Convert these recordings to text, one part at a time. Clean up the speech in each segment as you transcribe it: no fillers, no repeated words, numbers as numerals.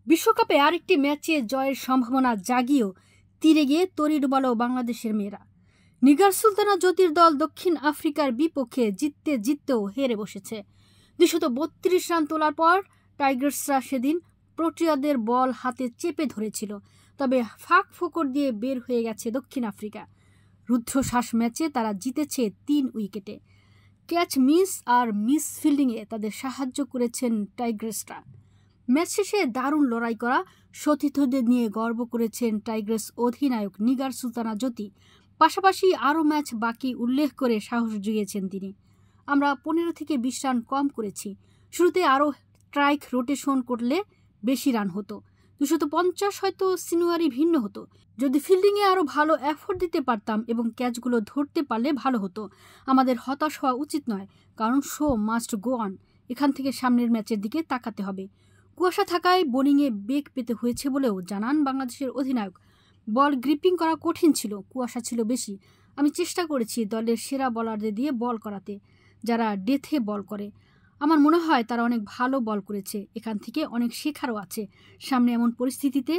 বিশ্বকাপে আরেকটি ম্যাচে জয়ের সম্ভাবনা জাগিয়েও তীরে গিয়ে তরি ডোবালো বাংলাদেশের মেয়েরা। নিগার সুলতানা জ্যোতির দল দক্ষিণ আফ্রিকার বিপক্ষে জিততেও হেরে বসেছে। 232 রান তোলার পর টাইগার্সরা সেদিন প্রোটিয়াদের বল হাতে চেপে ধরেছিল, তবে ফাঁক ফোকর দিয়ে বের হয়ে গেছে দক্ষিণ আফ্রিকা। রুদ্ধশ্বাস ম্যাচে তারা জিতেছে 3 উইকেটে। ক্যাচ মিস আর মিস ফিল্ডিংয়ে তাদের সাহায্য করেছেন টাইগার্সরা। ম্যাচ শেষে দারুণ লড়াই করা সতীর্থদের নিয়ে গর্ব করেছেন টাইগার্স অধিনায়ক নিগার সুলতানা জ্যোতি। পাশাপাশি আরও ম্যাচ বাকি উল্লেখ করে সাহস জুগিয়েছেন তিনি। আমরা 15 থেকে 20 রান কম করেছি। শুরুতে আরও স্ট্রাইক রোটেশন করলে বেশি রান হতো। 250 হয়তো সিনুয়ারি ভিন্ন হতো। যদি ফিল্ডিংয়ে আরও ভালো এফোর্ট দিতে পারতাম এবং ক্যাচগুলো ধরতে পারলে ভালো হতো। আমাদের হতাশ হওয়া উচিত নয়, কারণ শো মাস্ট গো অন। এখান থেকে সামনের ম্যাচের দিকে তাকাতে হবে। কুয়াশা থাকায় বোলিংয়ে বেগ পেতে হয়েছে বলেও জানান বাংলাদেশের অধিনায়ক। বল গ্রিপিং করা কঠিন ছিল, কুয়াশা ছিল বেশি। আমি চেষ্টা করেছি দলের সেরা বলারদের দিয়ে বল করাতে, যারা ডেথে বল করে। আমার মনে হয় তারা অনেক ভালো বল করেছে। এখান থেকে অনেক শেখারও আছে। সামনে এমন পরিস্থিতিতে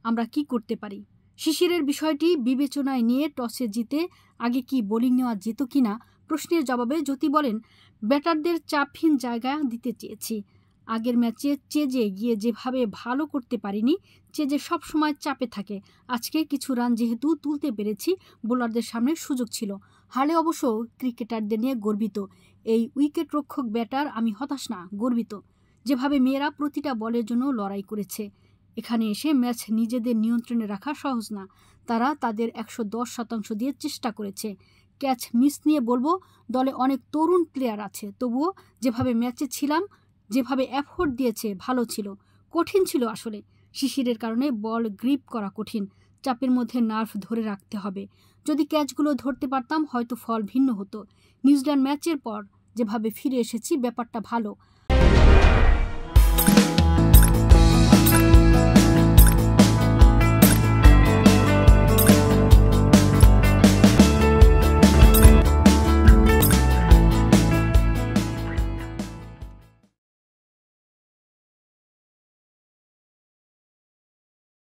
আমরা কি করতে পারি। শিশিরের বিষয়টি বিবেচনায় নিয়ে টসে জিতে আগে কি বোলিং নেওয়া যেত কিনা প্রশ্নের জবাবে জ্যোতি বলেন, ব্যাটারদের চাপহীন জায়গা দিতে চেয়েছি। আগের ম্যাচে চেজে গিয়ে যেভাবে ভালো করতে পারিনি, চেজে সবসময় চাপে থাকে। আজকে কিছু রান যেহেতু তুলতে পেরেছি, বোলারদের সামনে সুযোগ ছিল। হালে অবশ্য ক্রিকেটারদের নিয়ে গর্বিত। এই উইকেট রক্ষক ব্যাটার আমি হতাশ না, গর্বিত। যেভাবে মেয়েরা প্রতিটা বলের জন্য লড়াই করেছে। এখানে এসে ম্যাচ নিজেদের নিয়ন্ত্রণে রাখা সহজ না। তারা তাদের 110% দিয়ে চেষ্টা করেছে। ক্যাচ মিস নিয়ে বলবো, দলে অনেক তরুণ প্লেয়ার আছে, তবুও যেভাবে ম্যাচে ছিলাম, যেভাবে এফোর্ট দিয়েছে ভালো ছিল। কঠিন ছিল আসলে। শিশিরের কারণে বল গ্রিপ করা কঠিন। চাপের মধ্যে নার্ভ ধরে রাখতে হবে। যদি ক্যাচগুলো ধরতে পারতাম হয়তো ফল ভিন্ন হতো। নিউজিল্যান্ড ম্যাচের পর যেভাবে ফিরে এসেছি ব্যাপারটা ভালো।